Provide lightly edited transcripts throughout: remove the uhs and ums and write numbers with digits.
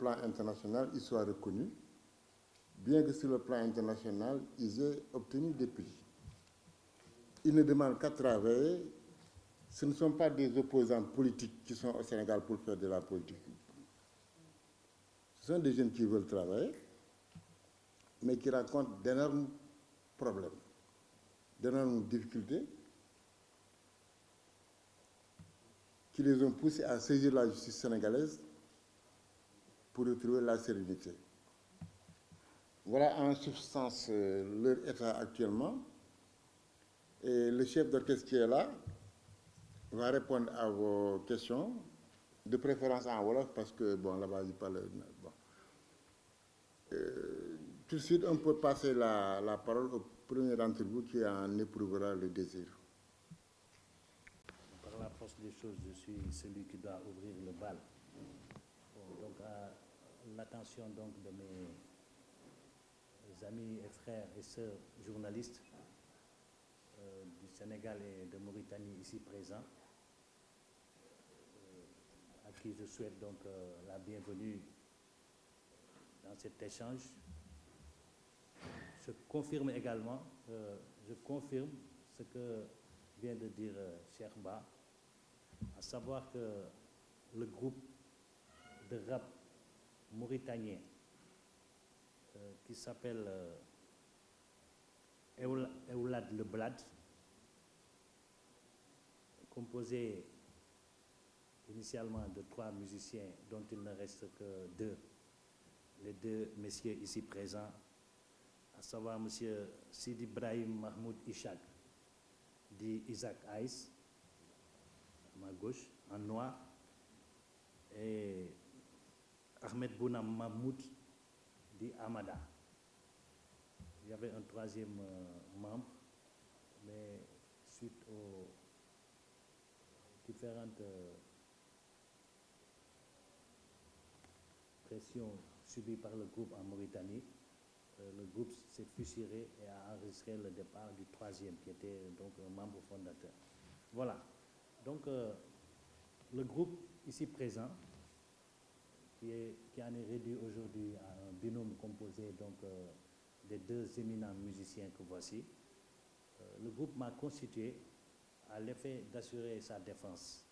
plan international, ils soient reconnus, bien que sur le plan international, ils aient obtenu des prix. Ils ne demandent qu'à travailler. Ce ne sont pas des opposants politiques qui sont au Sénégal pour faire de la politique. Ce sont des jeunes qui veulent travailler, mais qui rencontrent d'énormes problèmes, d'énormes difficultés, qui les ont poussés à saisir la justice sénégalaise pour retrouver la sérénité. Voilà en substance leur état actuellement. Et le chef d'orchestre qui est là va répondre à vos questions, de préférence en Wolof, parce que, bon, là-bas, il parle... Bon. Tout de suite, on peut passer la parole au premier d'entre vous qui en éprouvera le désir. Par la force des choses, je suis celui qui doit ouvrir le bal. Bon, donc, à l'attention donc de mes amis et frères et sœurs journalistes du Sénégal et de Mauritanie ici présents, à qui je souhaite donc la bienvenue dans cet échange. Je confirme également, je confirme ce que vient de dire Cheikh Ba, à savoir que le groupe de rap mauritanien qui s'appelle Eoulad Le Blad, composé initialement de 3 musiciens dont il ne reste que 2, les 2 messieurs ici présents, à savoir M. Sidi Ibrahim Mahmoud Ishaq, dit Isaac Ice, à ma gauche, en noir, et Ahmed Bouna Mahmoud, dit Amada. Il y avait un 3e membre, mais suite aux différentes pressions subies par le groupe en Mauritanie, le groupe s'est fusillé et a enregistré le départ du 3e, qui était donc un membre fondateur. Voilà. Donc, le groupe ici présent, qui en est réduit aujourd'hui à un binôme composé donc des 2 éminents musiciens que voici, le groupe m'a constitué à l'effet d'assurer sa défense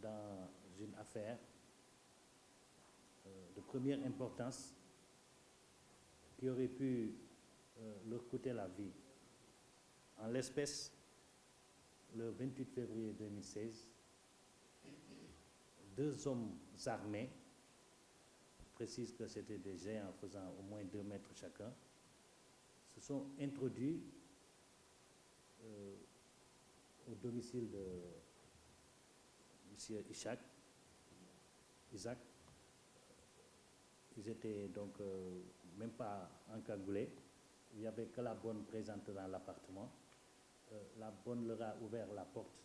dans une affaire de première importance qui aurait pu leur coûter la vie. En l'espèce, le 28 février 2016, 2 hommes armés, je précise que c'était des géants faisant au moins 2 mètres chacun, se sont introduits au domicile de M. Isaac. Ils étaient donc même pas encagoulés. Il n'y avait que la bonne présente dans l'appartement. La bonne leur a ouvert la porte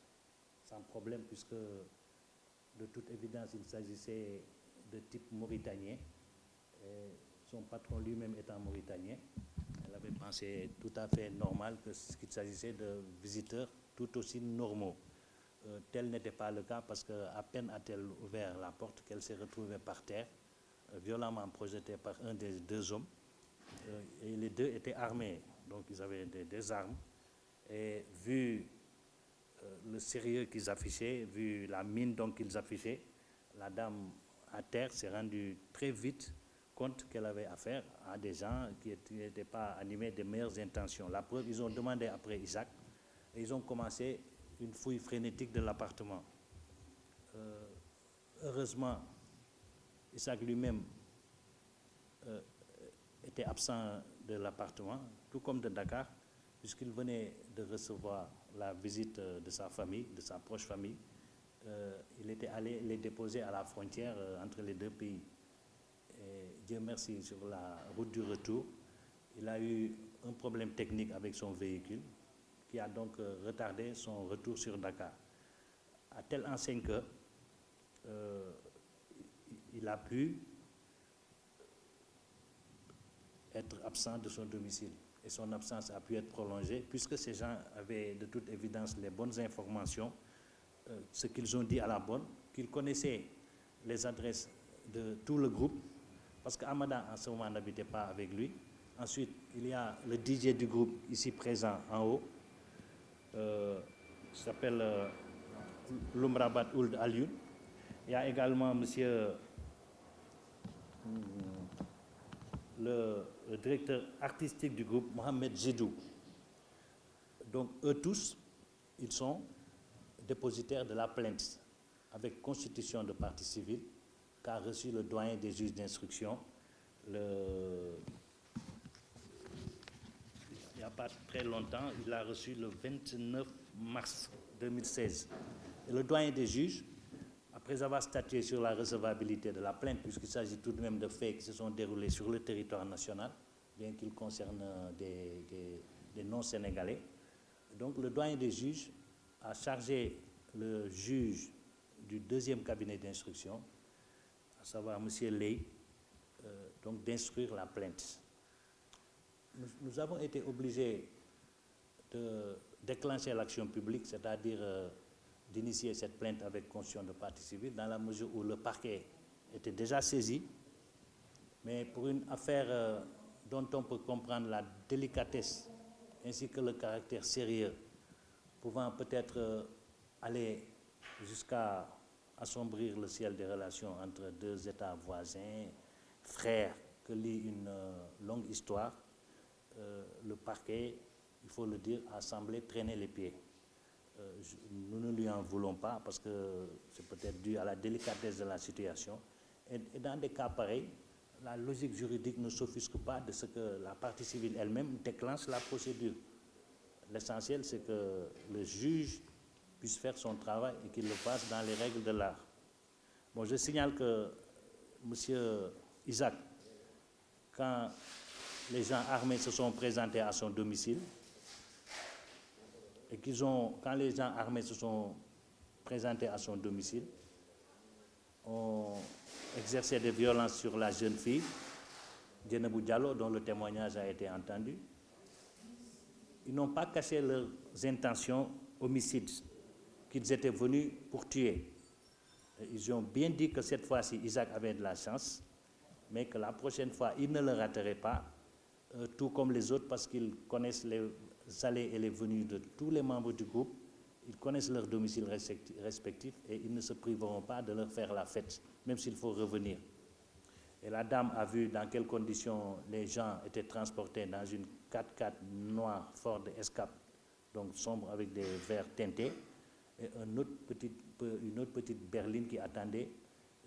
sans problème, puisque de toute évidence il s'agissait de type mauritanien. Et son patron lui-même étant mauritanien, elle avait pensé tout à fait normal qu'il s'agissait de visiteurs tout aussi normaux. Tel n'était pas le cas, parce qu'à peine a-t-elle ouvert la porte qu'elle s'est retrouvée par terre, violemment projetée par un des 2 hommes. Et les 2 étaient armés, donc ils avaient des armes. Et vu le sérieux qu'ils affichaient, vu la mine donc qu'ils affichaient, la dame à terre s'est rendue très vite compte qu'elle avait affaire à des gens qui n'étaient pas animés des meilleures intentions. La preuve, ils ont demandé après Isaac et ils ont commencé une fouille frénétique de l'appartement. Heureusement, Isaac lui-même était absent de l'appartement, tout comme de Dakar, puisqu'il venait de recevoir la visite de sa famille, de sa proche famille. Il était allé les déposer à la frontière entre les 2 pays. Et Dieu merci, sur la route du retour, il a eu un problème technique avec son véhicule, qui a donc retardé son retour sur Dakar. À telle enseigne que il a pu être absent de son domicile. Et son absence a pu être prolongée, puisque ces gens avaient de toute évidence les bonnes informations, ce qu'ils ont dit à la bonne, qu'ils connaissaient les adresses de tout le groupe, parce qu'Amada en ce moment n'habitait pas avec lui. Ensuite, il y a le DJ du groupe ici présent en haut, qui s'appelle Lumrabat Ould Alioune. Il y a également monsieur le directeur artistique du groupe, Mohamed Zidou. Donc eux tous, ils sont dépositaires de la plainte avec constitution de partie civile qu'a reçu le doyen des juges d'instruction il n'y a pas très longtemps, il l'a reçu le 29 mars 2016. Et le doyen des juges, après avoir statué sur la recevabilité de la plainte, puisqu'il s'agit tout de même de faits qui se sont déroulés sur le territoire national, bien qu'ils concernent des non-sénégalais, donc le doyen des juges a chargé le juge du deuxième cabinet d'instruction, à savoir M. Ley, donc d'instruire la plainte. Nous avons été obligés de déclencher l'action publique, c'est-à-dire d'initier cette plainte avec constitution de partie civile, dans la mesure où le parquet était déjà saisi, mais pour une affaire dont on peut comprendre la délicatesse ainsi que le caractère sérieux, pouvant peut-être aller jusqu'à assombrir le ciel des relations entre deux États voisins, frères, que lie une longue histoire, le parquet, il faut le dire, a semblé traîner les pieds. Nous ne lui en voulons pas parce que c'est peut-être dû à la délicatesse de la situation. Et dans des cas pareils, la logique juridique ne s'offusque pas de ce que la partie civile elle-même déclenche la procédure. L'essentiel, c'est que le juge puisse faire son travail et qu'il le fasse dans les règles de l'art. Bon, je signale que M. Isaac, quand les gens armés se sont présentés à son domicile, et quand les gens armés se sont présentés à son domicile, ont exercé des violences sur la jeune fille, Djenebou Diallo, dont le témoignage a été entendu. Ils n'ont pas caché leurs intentions homicides, qu'ils étaient venus pour tuer. Ils ont bien dit que cette fois-ci, Isaac avait de la chance, mais que la prochaine fois, il ne le raterait pas, tout comme les autres, parce qu'ils connaissent les allées et les venues de tous les membres du groupe, ils connaissent leurs domiciles respectifs et ils ne se priveront pas de leur faire la fête, même s'il faut revenir. Et la dame a vu dans quelles conditions les gens étaient transportés dans une 4x4 noire Ford Escape, donc sombre avec des verres teintés, et une autre petite berline qui attendait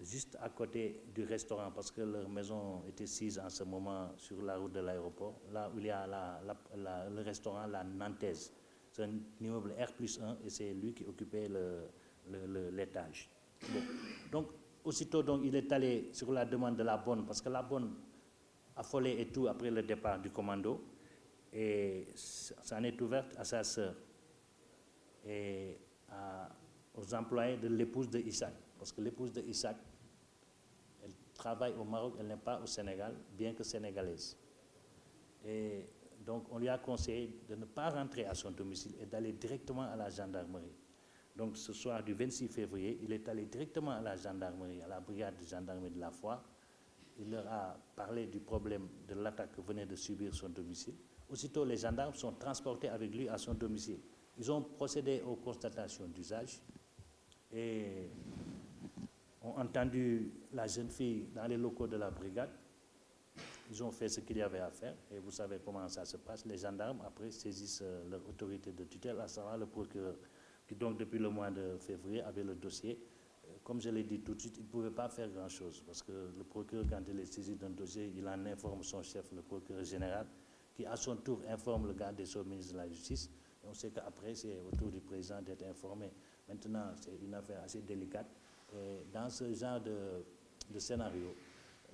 juste à côté du restaurant, parce que leur maison était sise en ce moment sur la route de l'aéroport, là où il y a le restaurant La Nantaise. C'est un immeuble R+1 et c'est lui qui occupait l'étage. Bon. Donc, aussitôt, donc, il est allé sur la demande de la bonne, parce que la bonne affolée et tout après le départ du commando, et s'en est ouverte à sa sœur et aux employés de l'épouse de Isaac, parce que l'épouse de Isaac, elle travaille au Maroc, elle n'est pas au Sénégal, bien que sénégalaise. Et donc, on lui a conseillé de ne pas rentrer à son domicile et d'aller directement à la gendarmerie. Donc, ce soir du 26 février, il est allé directement à la gendarmerie, à la brigade de gendarmerie de la Foire. Il leur a parlé du problème de l'attaque que venait de subir son domicile. Aussitôt, les gendarmes sont transportés avec lui à son domicile. Ils ont procédé aux constatations d'usage et ont entendu la jeune fille dans les locaux de la brigade. Ils ont fait ce qu'il y avait à faire et vous savez comment ça se passe. Les gendarmes, après, saisissent leur autorité de tutelle, à savoir le procureur, qui donc depuis le mois de février avait le dossier. Comme je l'ai dit tout de suite, il ne pouvait pas faire grand-chose parce que le procureur, quand il est saisi d'un dossier, il en informe son chef, le procureur général, qui à son tour informe le garde des Sceaux, ministre de la Justice. Et on sait qu'après, c'est au tour du président d'être informé. Maintenant, c'est une affaire assez délicate. Et dans ce genre de scénario,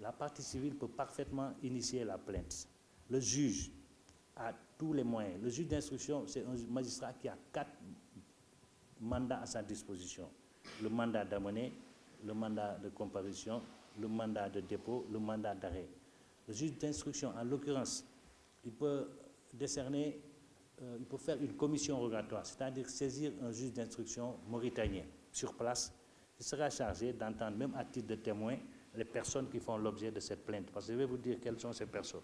la partie civile peut parfaitement initier la plainte. Le juge a tous les moyens. Le juge d'instruction, c'est un magistrat qui a 4 mandats à sa disposition. Le mandat d'amener, le mandat de comparution, le mandat de dépôt, le mandat d'arrêt. Le juge d'instruction, en l'occurrence, il peut décerner, il peut faire une commission rogatoire, c'est-à-dire saisir un juge d'instruction mauritanien sur place, qui sera chargé d'entendre, même à titre de témoin, les personnes qui font l'objet de cette plainte. Parce que je vais vous dire quelles sont ces personnes.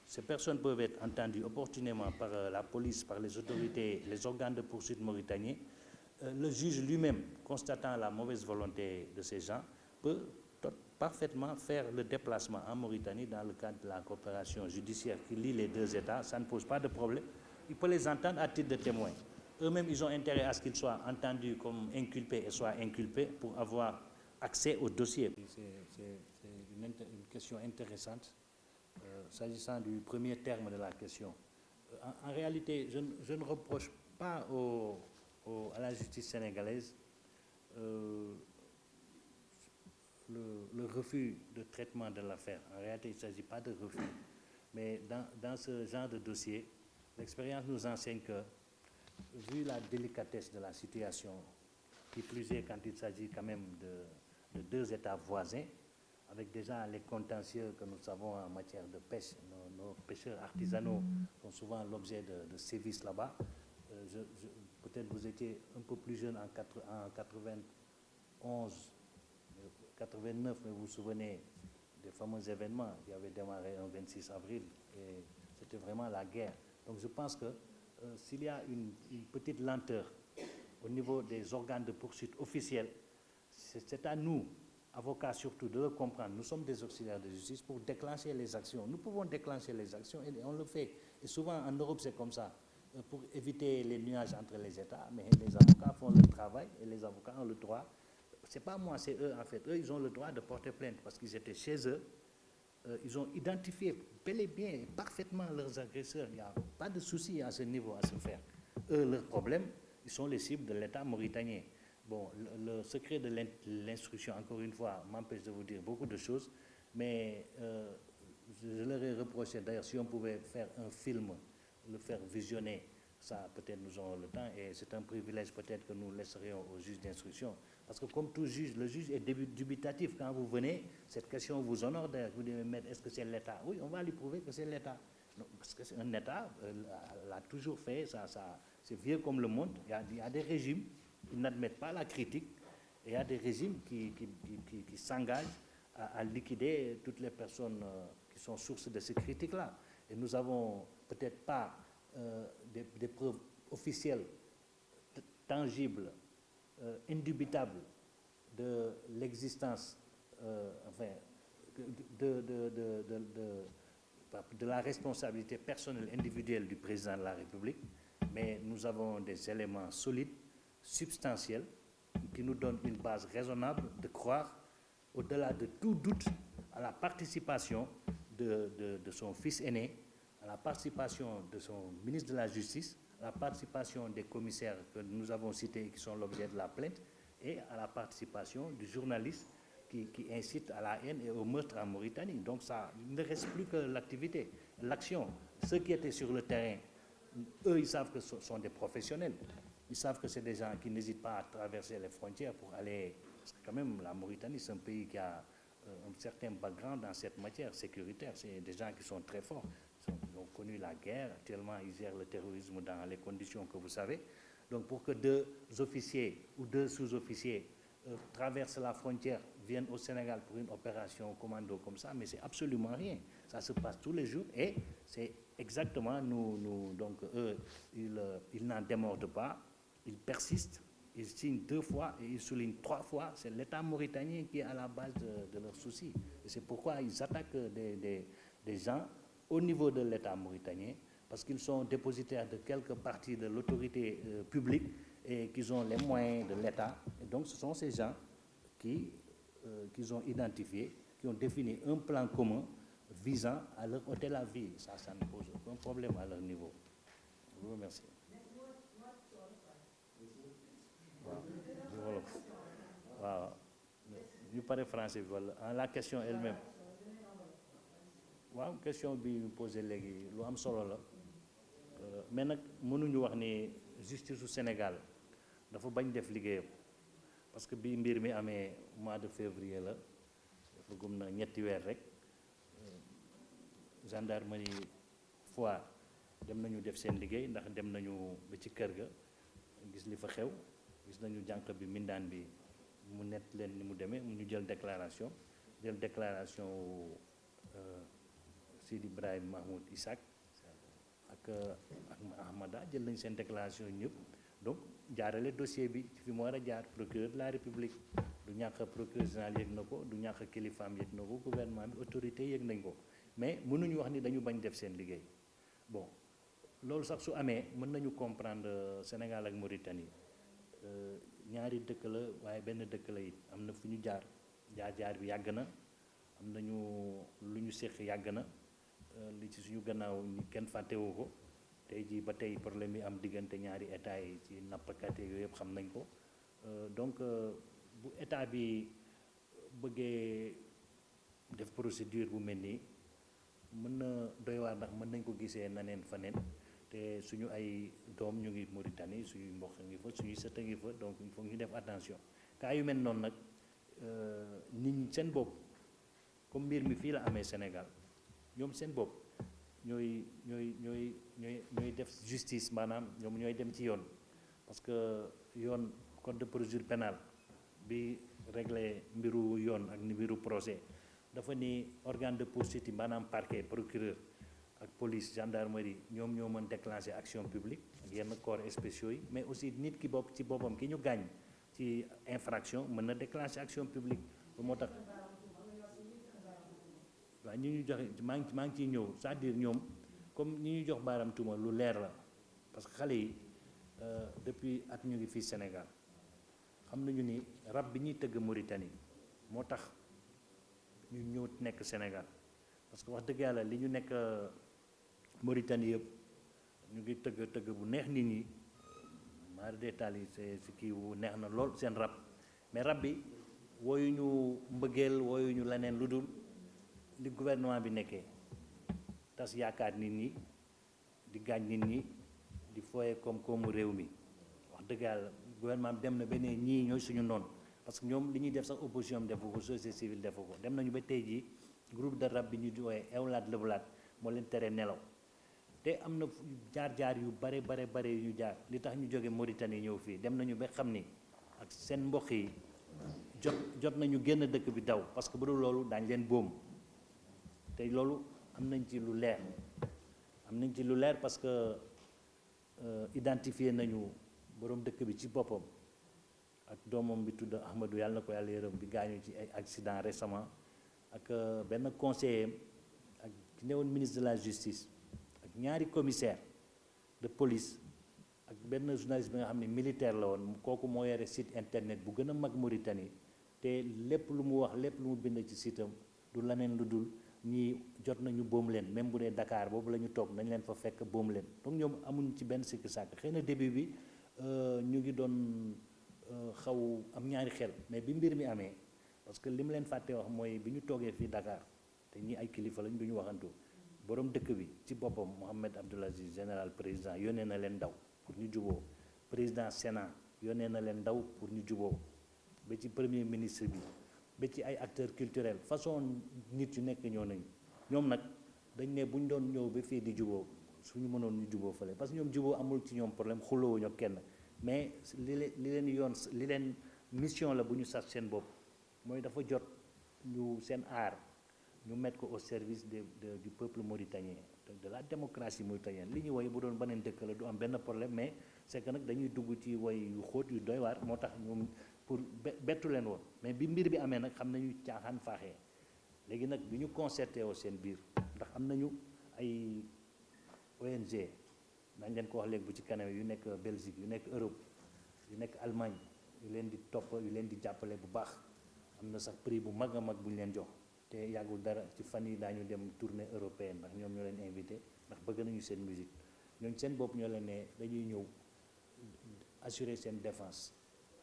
Ces personnes peuvent être entendues opportunément par la police, par les autorités, les organes de poursuite mauritaniens. Le juge lui-même, constatant la mauvaise volonté de ces gens, peut parfaitement faire le déplacement en Mauritanie dans le cadre de la coopération judiciaire qui lie les deux États. Ça ne pose pas de problème. Il peut les entendre à titre de témoins. Eux-mêmes, ils ont intérêt à ce qu'ils soient entendus comme inculpés et soient inculpés pour avoir accès au dossier. C'est une question intéressante s'agissant du premier terme de la question. En réalité, je ne reproche pas à la justice sénégalaise le refus de traitement de l'affaire. En réalité, il ne s'agit pas de refus. Mais dans ce genre de dossier, l'expérience nous enseigne que, vu la délicatesse de la situation, qui plus est quand il s'agit quand même de deux États voisins, avec déjà les contentieux que nous savons en matière de pêche, nos pêcheurs artisanaux sont souvent l'objet de sévices là-bas. Peut-être vous étiez un peu plus jeune en 91, 89, mais vous vous souvenez des fameux événements qui avaient démarré un 26 avril, et c'était vraiment la guerre. Donc je pense que s'il y a une petite lenteur au niveau des organes de poursuite officiels, c'est à nous, avocats surtout, de le comprendre. Nous sommes des auxiliaires de justice pour déclencher les actions. Nous pouvons déclencher les actions et on le fait. Et souvent en Europe c'est comme ça, pour éviter les nuages entre les États, mais les avocats font leur travail et les avocats ont le droit. C'est pas moi, c'est eux en fait. Eux, ils ont le droit de porter plainte parce qu'ils étaient chez eux. Ils ont identifié bel et bien, parfaitement leurs agresseurs. Il n'y a pas de souci à ce niveau à se faire. Eux, leur problème, ils sont les cibles de l'État mauritanien. Bon, le secret de l'instruction, encore une fois, m'empêche de vous dire beaucoup de choses, mais je leur ai reproché, d'ailleurs, si on pouvait faire un film, le faire visionner, ça peut-être nous aurons le temps, et c'est un privilège peut-être que nous laisserions au juge d'instruction. Parce que comme tout juge, le juge est dubitatif. Quand vous venez, cette question vous honore d'ailleurs. Vous dites, mais est-ce que c'est l'État? Oui, on va lui prouver que c'est l'État. Parce que c'est un État, l'a toujours fait, c'est vieux comme le monde. Il y a des régimes qui n'admettent pas la critique, et il y a des régimes qui s'engagent à liquider toutes les personnes qui sont sources de ces critiques-là. Et nous n'avons peut-être pas des preuves officielles, tangibles, indubitable de l'existence, enfin, de la responsabilité personnelle individuelle du président de la République, mais nous avons des éléments solides, substantiels, qui nous donnent une base raisonnable de croire, au-delà de tout doute, à la participation de son fils aîné, à la participation de son ministre de la Justice, à la participation des commissaires que nous avons cités et qui sont l'objet de la plainte, et à la participation du journaliste qui incite à la haine et au meurtre en Mauritanie. Donc ça ne reste plus que l'activité, l'action. Ceux qui étaient sur le terrain, eux, ils savent que ce sont des professionnels. Ils savent que c'est des gens qui n'hésitent pas à traverser les frontières pour aller... Parce que quand même, la Mauritanie, c'est un pays qui a un certain background dans cette matière sécuritaire. C'est des gens qui sont très forts. Ils ont connu la guerre. Actuellement, ils gèrent le terrorisme dans les conditions que vous savez. Donc, pour que deux officiers ou deux sous-officiers traversent la frontière, viennent au Sénégal pour une opération commando comme ça, mais c'est absolument rien. Ça se passe tous les jours et c'est exactement donc eux, ils n'en démordent pas, ils persistent, ils signent 2 fois et ils soulignent 3 fois. C'est l'État mauritanien qui est à la base de leurs soucis. Et c'est pourquoi ils attaquent des gens au niveau de l'État mauritanien, parce qu'ils sont dépositaires de quelques parties de l'autorité publique et qu'ils ont les moyens de l'État. Et donc ce sont ces gens qu'ils ont identifiés, qui ont défini un plan commun visant à leur ôter la vie. Ça ne pose aucun problème à leur niveau. Je vous remercie. Waaw ñu pare français bi wala la question elle-même. Waaw question bi ñu posé léegi lu am solo la mais nag mënuñu wax ni justice du Sénégal dafa bañ def liggéeyam parce que bi mbir mi amee mois de février la dafa gum na ñetti weer rek gendarmerie Foire dem nañu def seen liggéey ndax dem nañu ba ci kër ga gis li fa xew, gis nañu jànq bi mindaan bi mu net leen ni mu demee mu ñu jël déclaration jël déclaration Sidi Ibrahima Mahmoud Isaac ak Ahmada jël nañ seen déclaration ñëpp donc jaarale dossier bi fi mu war a jaar procureur de la république du ñàkk procureur général yëg na ko du ñàkk kilifaam yëg na ko gouvernement bi autorité yëg nañ ko mais mënuñu wax ni dañu bañ def seen liggéey bon loolu sax su amee mën nañu comprendre Sénégal ak Mauritanie ñaari dëkk la waaye benn dëkk la it am na fu ñu jaar bi yàgg na am nañu lu ñu séq yàgg na li ci suñu gannaaw kenn fàttewu ko tey jii ba tey problème yi am diggante ñaari état yi ci nappkat yooyu yëpp xam nañ ko donc bu état bi bëggee def procédure bu mel nii mën na doy waar ndax mën nañ ko gisee naneen faneen te suñu ay doom ñu ngi Mauritanie suñuy mbokk ngi fa suñuy sët a ngi fa donc il faut ñu def attention cas yu mel noonu nag nit ñi seen bopp comme mbir mi fii la amee Sénégal ñoom seen bopp ñooy def justice maanaam ñoom ñooy dem ci yoon parce que yoon code de procédure pénale bi réglé mbiru yoon ak mbiru procès dafa ni organe de poursuite maanaam parquet procureur ak police gendarmerie ñoom ñoo mën déclencher action publique ak yenn corps spéciaux yi mais aussi nit ki bopp ci boppam ki ñu gaañ ci infraction mën na déclencher action publique ba moo tax waaw ñi ñu joxe maa ngi ciy ñëw c'est-à-dire ñoom comme ñi ñu jox baaram tuuma lu leer la parce que xale yi depuis at ñu ngi fii Sénégal xam nañu ni rab bi ñuy tëgg Mauritanie moo tax ñu ñëw nekk Sénégal parce que wax dëgg yàlla li ñu nekk Mauritanie yëpp ñu ngi tëgg bu neex nit ñi mari détail yi si kii bu neex na lool seen rab mais rab bi wooyuñu mbëggeel wooyuñu leneen lu dul li gouvernement bi nekkee tas yaakaar nit ñi di gaañ nit ñi di fooye koom-koomu réew mi wax dëgg yàlla gouvernement bi dem na ba ne ñii ñooy suñu noonu parce que ñoom li ñuy def sax opposition bi defu ko société civile defu ko dem nañu ba tey jii groupe de rap bi ñu di wooye Ewlaat Lëblaat moo leen tere nelaw te am na jaar-jaar yu bare yu ñu jaar li tax ñu jóge Mauritanie ñëw fii dem nañu ba xam ni ak seen mbokk yi jot nañu génn dëkk bi daw parce que bu dul loolu daañ leen boom te loolu am nañ ci lu leer parce que identifié nañu borom dëkk bi ci boppam ak doomam bi tudd Ahmadou yàlla na ko yàlla yërëm bi gaañu ci ay accident récemment ak benn conseiller ak ki newoon ministre de la justice ak ñaari commissaire de police ak benn journaliste bi nga xam ne militaire la woon kooku moo yore site internet bu gën a mag Mauritanie te lépp lu mu wax lépp lu mu bind ci site am du leneen lu dul ñii jot nañu boom leen même bu dee Dakar boobu la ñu toog nañ leen fa fekk boom leen donc ñoom amuñ ci benn sikki sàkk xëy na début bi ñu ngi doon xaw am ñaari xel mais bi mbir mi amee parce que li mu leen fàtte wax mooy bi ñu toogee fii Dakar te ñi ay kilifa lañ du ñu waxantu borom dëkk bi ci boppam Mohamed Abdoul Aziz général président yónnee na leen ndaw pour ñu juboo président Sénat yónnee na leen ndaw pour ñu juboo ba ci premier ministre bi ba ci ay acteurs culturels façon nit yu nekk ñoo nañu ñoom nag dañ ne bu ñu doon ñëw ba fii di juboo suñu mënoon ñu juboo fële parce que ñoom juboo amul ci ñoom problème xuloowuñu ak kenn mais li leen mission la bu ñu sas seen bopp mooy dafa jot ñu seen aar ñu mettre ko au service du peuple mauritanien de la démocratie mauritanienne li ñu woy bu doon beneen dëkk la du am benn problème mais c'est que nag dañuy dugg ci woy yu xóot yu doy waar moo tax ñoom pour bettu leen woon mais bi mbir bi amee nag xam nañu caaxaan faaxee léegi nag bi ñu concerté woo seen biir ndax am nañu ay ONG dañ leen ko wax léegi bu ci kanam yu nekk Belgique yu nekk Europe yu nekk Allemagne yu leen di topp yu leen di jàppale bu baax am na sax prix bu mag a mag bu ñu leen jox te yàggul dara ci fan yi daañu dem tournée européenne ndax ñoom ñoo leen invité ndax bëgg nañu seen musique ñooñu seen bopp ñoo leen ne dañuy ñëw assurer seen défense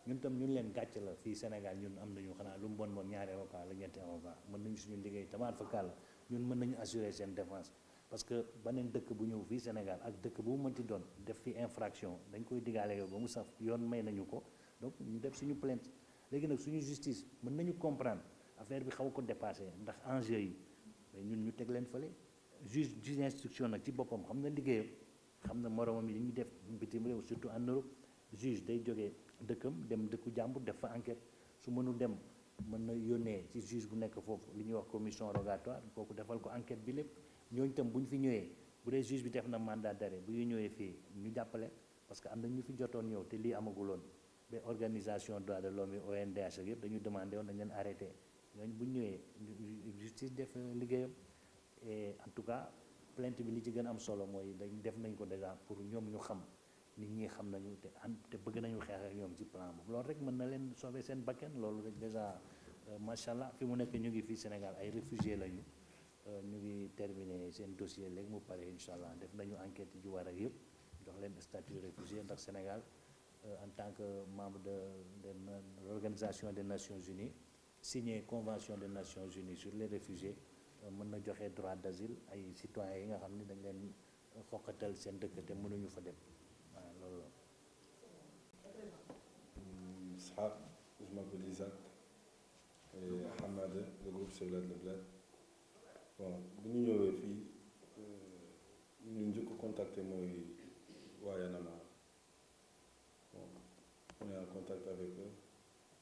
ñun tam ñun leen gàcc la fii Sénégal ñun am nañu xanaa lu mu bon bon ñaari avocat la ñetti avocat mën nañu suñu liggéey tamaat fa kàlla ñun mën nañu assurer seen défense parce que beneen dëkk bu ñëw fii Sénégal ak dëkk bu mu mënti doon def fi infraction dañ koy diggaale yow ba mu saf yoon may nañu ko donc ñu def suñu plainte léegi nag suñu justice mën nañu comprendre affaire bi xaw ko dépassé ndax enjeu yi mais ñun ñu teg leen fële juge d'instruction nag ci boppam xam na liggéeyam xam na moromam yi ñu def bitim réew surtout en Europe juge day jógee dëkkam dem dëkku jàmbur def fa enquête su mënul dem mën na yónnee ci juge bu nekk foofu li ñuy wax commission rogatoire kooku defal ko enquête bi lépp ñooñu itam bu ñu fi ñëwee bu dee juge bi def na mandat d'arrêt bu ñu ñëwee fii ñu jàppale parce que am na ñu fi jotoon ñëw te lii amaguloon ba organisation droits de l'homme yi ONDH ak yëpp dañu demandé woon dañ leen arrêté ñooñu bu ñu ñëwee justice def liggéeyam et en tout cas plainte bi li ci gën a am solo mooy dañ def nañ ko déjà pour ñoom ñu xam nit ñi xam nañu te bëgg nañu xeex ak ñoom ci plan boobu loolu rek mën na leen sauver seen bakkan loolu rek déjà macha allah fi mu nekk ñu ngi fii Sénégal ay réfugiés lañu ñu ngi terminer seen dossier léegi mu pare incha allah def nañu enquête yi war ak yëpp jox leen statut réfugié ndax Sénégal en tant que membre de l'Organisation des Nations Unies signé convention des Nations Unies sur les réfugiés mën na joxe droit d'asile ay citoyens yi nga xam ne dañ leen xoqatal seen dëkk te mënuñu fa dem waaw loolu la. Ishaq, je m'appelle Isaac et Hamad, le groupe Sauvegarde le Bled. Bon, bu ñu ñëwee fii ñu njëkk a contacté mooy waa Y'en a marre. Bon, on est en contact avec eux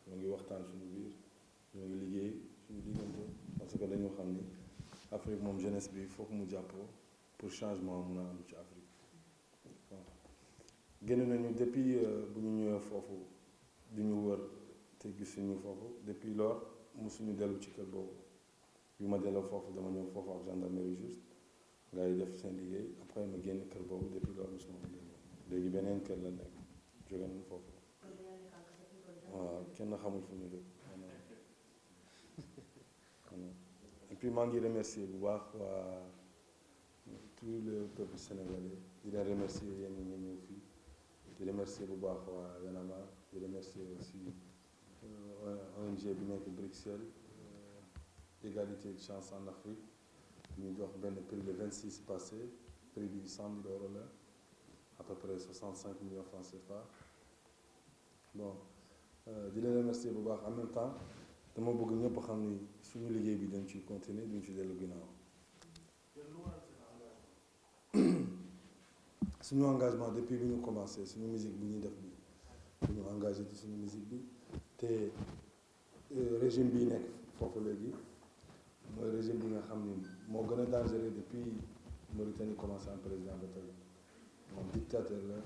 ñoo ngi waxtaan suñu biir ñoo ngi liggéey suñu diggante parce que dañoo xam ni Afrique moom jeunesse bi foog mu jàppoo pour changement mun a am ci Afrique. Bon, génn nañu depuis bu ñu ñëwee foofu di ñu wër te gisuñu foofu depuis lors mosuñu dellu ci kër boobu. bi ma delloo foofu dama ñëw foofu ak gendarmerie juste gars yi def seen liggéey après ma génn kër boobu depuis loolu mosuma ko génn léegi beneen kër la nekk jóge nañ foofu waaw kenn xamul fu ñu dëkk et puis maa ngi remercier bu baax waa tout le peuple sénégalais di leen remercier yéen ñi ñëw fii di remercier bu baax waa Y'en a marre di remercier aussi ONG bi nekk Bruxelles égalité de chance en Afrique ñu jox benn prix de 26 passé prix bi 100 000 € la à peu près 65 millions francs CFA bon di leen remercier bu baax en même temps dama bëgg ñëpp xam ni suñu liggéey bi dañ ciy continuer duñ ci dellu ginnaaw suñu engagement depuis bi ñu commencé suñu musique bi ñuy def bi bu ñu engagé ci suñu musique bi te régime bi nekk foofu léegi mooy régime bi nga xam ni moo gën a dangereux depuis Mauritanie commencé am président ba tey moom dictateur la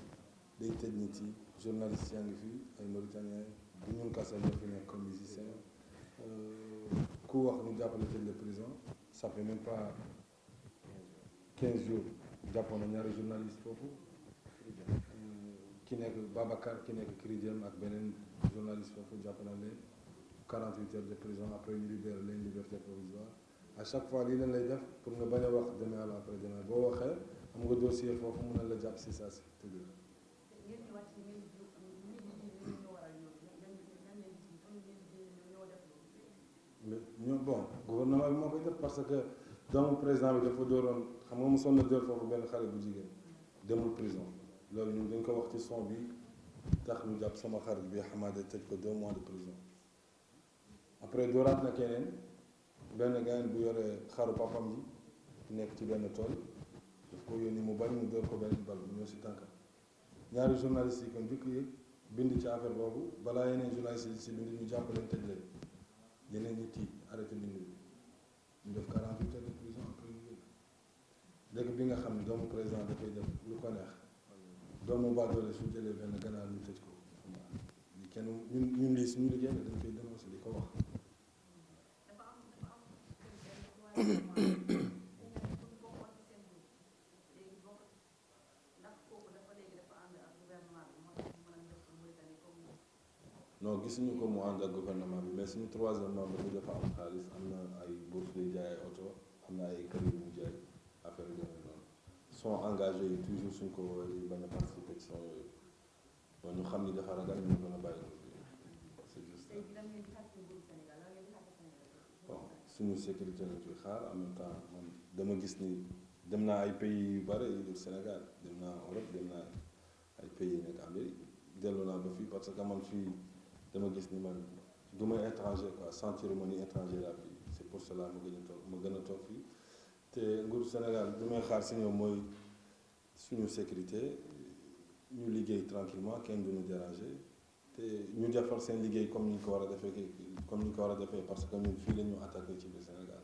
day tëj nit yi journalistes yaa ngi fi ay Mauritaniens bu ñun kase ñoo fi nekk comme musicien ku wax ñu jàppale tëj la prison ça fait même pas 15 jours jàppoon na ñaari journaliste foofu ki nekk Babacar ki nekk Kridjem ak beneen journaliste foofu jàpp na leen 48 heures de prison après ñu libéré leen liberté provisoire à chaque fois lii leen lay def pour nga bañ a wax demain à après demain boo waxee am nga dossier foofu mun na la jàpp si saa si tëdd la. mais ñoo bon gouvernement bi moo koy def parce que doomu président bi dafa dooroon xam nga mosoon na door foofu benn xale bu jigéen demul prison loolu ñun dañ ko wax ci son bi tax ñu jàpp sama xarit bi Hamada tëj ko 2 mois de prison après dooraat na keneen benn gaañ bu yore xaru papam ji nekk ci benn tool daf ko yónni mu bañ mu door ko benn bal bu ñëw si tànkam ñaari journalistes yi kon njëkk yëg bind ci affaire boobu balaa yeneen journalistes yi si bind ñu jàpp leen tëj leen yeneen nit yi arrêté bind bi ñu def 48 heures de prison après ñu génn dëkk bi nga xam ne doomu président dafay def lu ko neex doomu baadoole su jëlee benn ganaar ñu tëj ko li kenn ñun lii suñu liggéey la dañ koy dénoncer di ko wax non gisuñu ko mu ànd ak gouvernement bi mais suñu troisième membre bi dafa am xaalis am na ay bourse di jaay ay oto am na ay kër yu mu jaay affaire yu demee noonu sont engagés yi toujours suñ ko woowee bañ a participer ci son yooyu bon ñu xam ni dafa ragal ñu mën a bàyyi c'est juste bon suñu sécurité lañ ciy xaar en même temps man dama gis ni dem naa ay pays yu bare yu dul Sénégal dem naa Europe dem naa ay pays yi nekk Amérique dellu naa ba fii parce que man fii dama gis ni man du may étranger quoi sentir ma ni étranger laa fii c'est pour cela ma gën a toog fii te nguuru Sénégal du may xaar si ñoom mooy suñu sécurité ñu liggéey tranquillement kenn duñu déranger te ñu defar seen liggéey comme ni ñu ko war a defee parce que ñun fii la ñu attaqué ci biir Sénégal